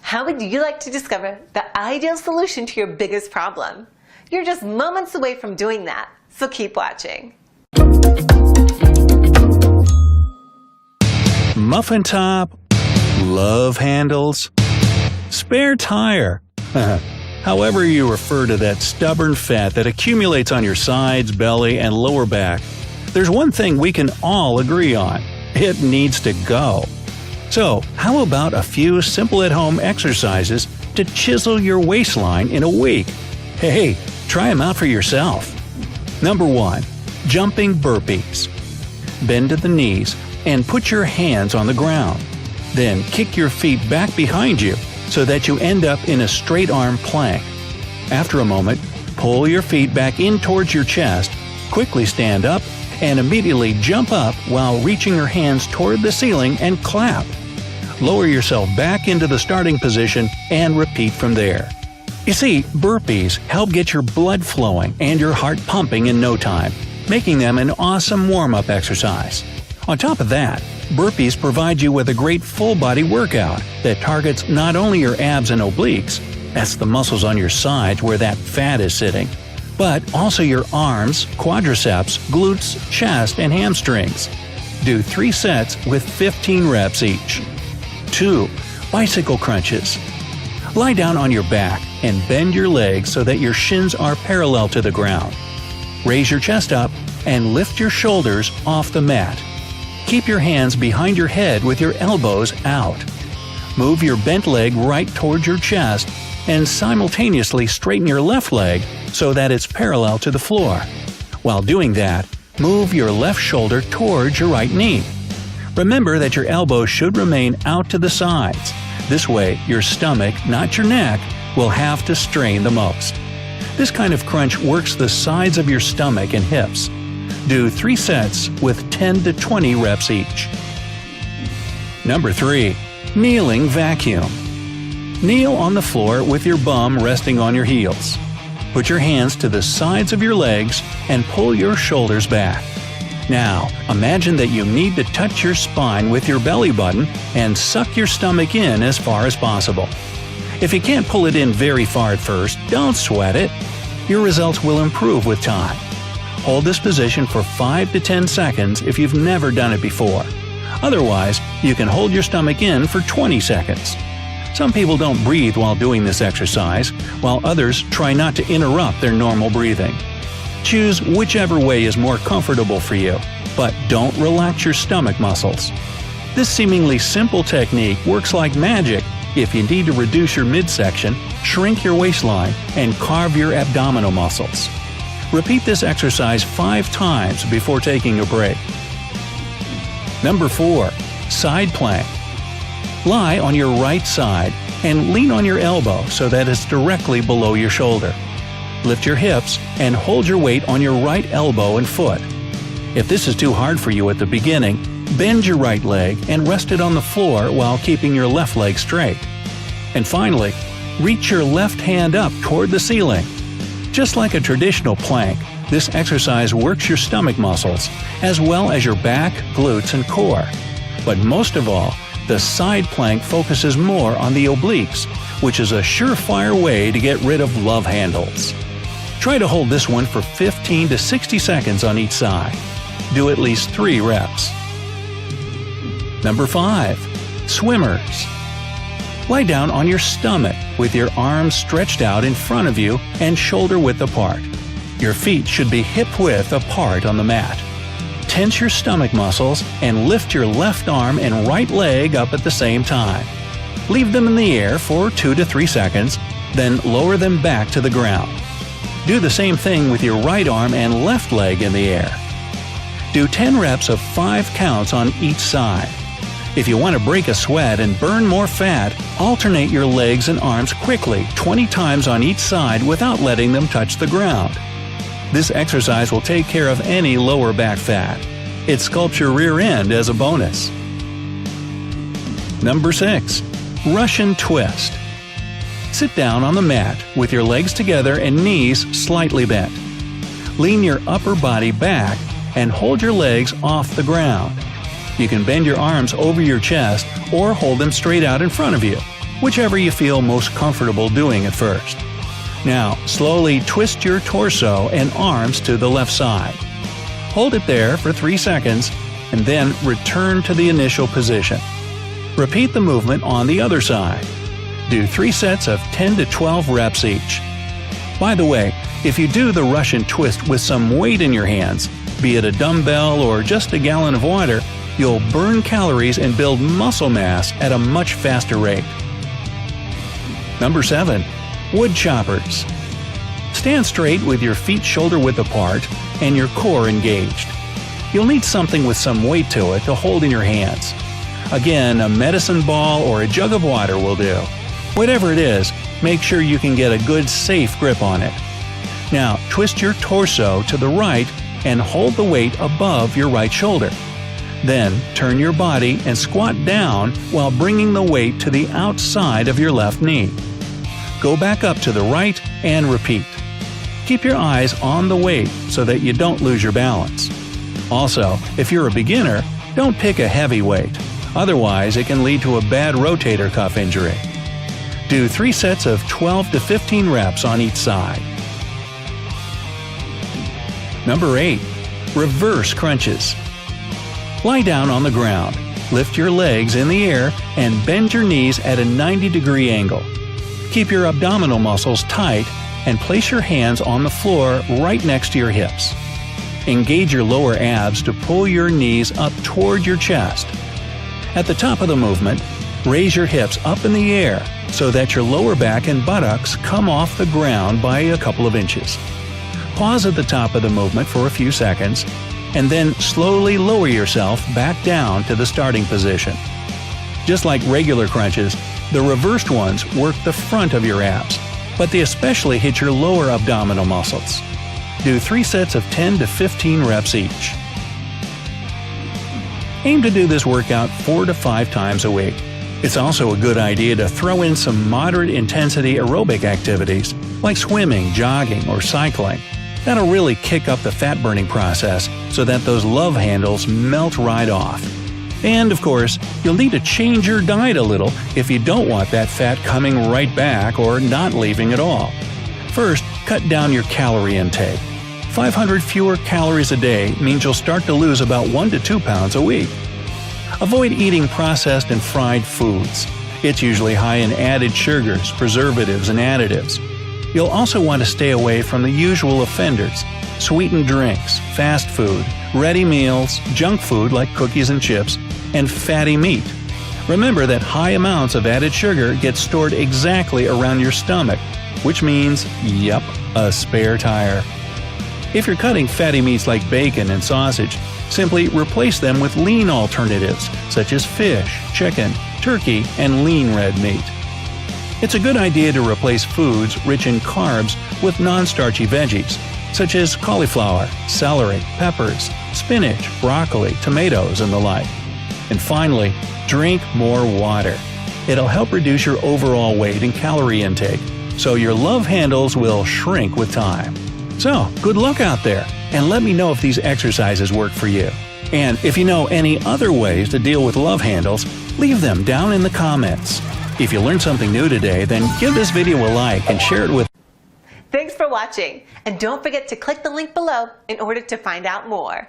How would you like to discover the ideal solution to your biggest problem? You're just moments away from doing that, so keep watching. Muffin top, love handles, spare tire. However you refer to that stubborn fat that accumulates on your sides, belly, and lower back, there's one thing we can all agree on. It needs to go. So, how about a few simple at-home exercises to chisel your waistline in a week? Hey, try them out for yourself. Number 1. Jumping burpees. Bend to the knees and put your hands on the ground. Then kick your feet back behind you so that you end up in a straight arm plank. After a moment, pull your feet back in towards your chest, quickly stand up, and immediately jump up while reaching your hands toward the ceiling and clap. Lower yourself back into the starting position and repeat from there. You see, burpees help get your blood flowing and your heart pumping in no time, making them an awesome warm-up exercise. On top of that, burpees provide you with a great full-body workout that targets not only your abs and obliques, that's the muscles on your sides where that fat is sitting, but also your arms, quadriceps, glutes, chest, and hamstrings. Do 3 sets with 15 reps each. 2. Bicycle crunches. Lie down on your back and bend your legs so that your shins are parallel to the ground. Raise your chest up and lift your shoulders off the mat. Keep your hands behind your head with your elbows out. Move your bent leg right towards your chest and simultaneously straighten your left leg so that it's parallel to the floor. While doing that, move your left shoulder towards your right knee. Remember that your elbows should remain out to the sides. This way, your stomach, not your neck, will have to strain the most. This kind of crunch works the sides of your stomach and hips. Do 3 sets with 10 to 20 reps each. Number 3. Kneeling vacuum. Kneel on the floor with your bum resting on your heels. Put your hands to the sides of your legs and pull your shoulders back. Now, imagine that you need to touch your spine with your belly button and suck your stomach in as far as possible. If you can't pull it in very far at first, don't sweat it. Your results will improve with time. Hold this position for 5 to 10 seconds if you've never done it before. Otherwise, you can hold your stomach in for 20 seconds. Some people don't breathe while doing this exercise, while others try not to interrupt their normal breathing. Choose whichever way is more comfortable for you, but don't relax your stomach muscles. This seemingly simple technique works like magic if you need to reduce your midsection, shrink your waistline, and carve your abdominal muscles. Repeat this exercise 5 times before taking a break. Number 4. Side plank. Lie on your right side and lean on your elbow so that it's directly below your shoulder. Lift your hips and hold your weight on your right elbow and foot. If this is too hard for you at the beginning, bend your right leg and rest it on the floor while keeping your left leg straight. And finally, reach your left hand up toward the ceiling. Just like a traditional plank, this exercise works your stomach muscles, as well as your back, glutes, and core. But most of all, the side plank focuses more on the obliques, which is a surefire way to get rid of love handles. Try to hold this one for 15 to 60 seconds on each side. Do at least 3 reps. Number 5. Swimmers. Lie down on your stomach with your arms stretched out in front of you and shoulder width apart. Your feet should be hip width apart on the mat. Tense your stomach muscles and lift your left arm and right leg up at the same time. Leave them in the air for 2 to 3 seconds, then lower them back to the ground. Do the same thing with your right arm and left leg in the air. Do 10 reps of 5 counts on each side. If you want to break a sweat and burn more fat, alternate your legs and arms quickly 20 times on each side without letting them touch the ground. This exercise will take care of any lower back fat. It sculpts your rear end as a bonus. Number 6. Russian twist. Sit down on the mat with your legs together and knees slightly bent. Lean your upper body back and hold your legs off the ground. You can bend your arms over your chest or hold them straight out in front of you. whichever you feel most comfortable doing at first. Now, slowly twist your torso and arms to the left side. Hold it there for 3 seconds, and then return to the initial position. Repeat the movement on the other side. Do 3 sets of 10 to 12 reps each. By the way, if you do the Russian twist with some weight in your hands, be it a dumbbell or just a gallon of water, you'll burn calories and build muscle mass at a much faster rate. Number 7. Wood choppers. Stand straight with your feet shoulder-width apart and your core engaged. You'll need something with some weight to it to hold in your hands. Again, a medicine ball or a jug of water will do. Whatever it is, make sure you can get a good, safe grip on it. Now, twist your torso to the right and hold the weight above your right shoulder. Then, turn your body and squat down while bringing the weight to the outside of your left knee. Go back up to the right and repeat. Keep your eyes on the weight so that you don't lose your balance. Also, if you're a beginner, don't pick a heavy weight. Otherwise, it can lead to a bad rotator cuff injury. Do 3 sets of 12 to 15 reps on each side. Number 8. Reverse crunches. Lie down on the ground, lift your legs in the air, and bend your knees at a 90-degree angle. Keep your abdominal muscles tight and place your hands on the floor right next to your hips. Engage your lower abs to pull your knees up toward your chest. At the top of the movement, raise your hips up in the air so that your lower back and buttocks come off the ground by a couple of inches. Pause at the top of the movement for a few seconds, and then slowly lower yourself back down to the starting position. Just like regular crunches, the reversed ones work the front of your abs, but they especially hit your lower abdominal muscles. Do 3 sets of 10 to 15 reps each. Aim to do this workout 4 to 5 times a week. It's also a good idea to throw in some moderate intensity aerobic activities like swimming, jogging, or cycling. That'll really kick up the fat burning process so that those love handles melt right off. And of course, you'll need to change your diet a little if you don't want that fat coming right back or not leaving at all. First, cut down your calorie intake. 500 fewer calories a day means you'll start to lose about 1 to 2 pounds a week. Avoid eating processed and fried foods. It's usually high in added sugars, preservatives, and additives. You'll also want to stay away from the usual offenders: sweetened drinks, fast food, ready meals, junk food like cookies and chips, and fatty meat. Remember that high amounts of added sugar get stored exactly around your stomach, which means, yep, a spare tire. If you're cutting fatty meats like bacon and sausage, simply replace them with lean alternatives such as fish, chicken, turkey, and lean red meat. It's a good idea to replace foods rich in carbs with non-starchy veggies, such as cauliflower, celery, peppers, spinach, broccoli, tomatoes, and the like. And finally, drink more water. It'll help reduce your overall weight and calorie intake, so your love handles will shrink with time. So, good luck out there, and let me know if these exercises work for you. And if you know any other ways to deal with love handles, leave them down in the comments. If you learned something new today, then give this video a like and share it with. Thanks for watching, and don't forget to click the link below in order to find out more.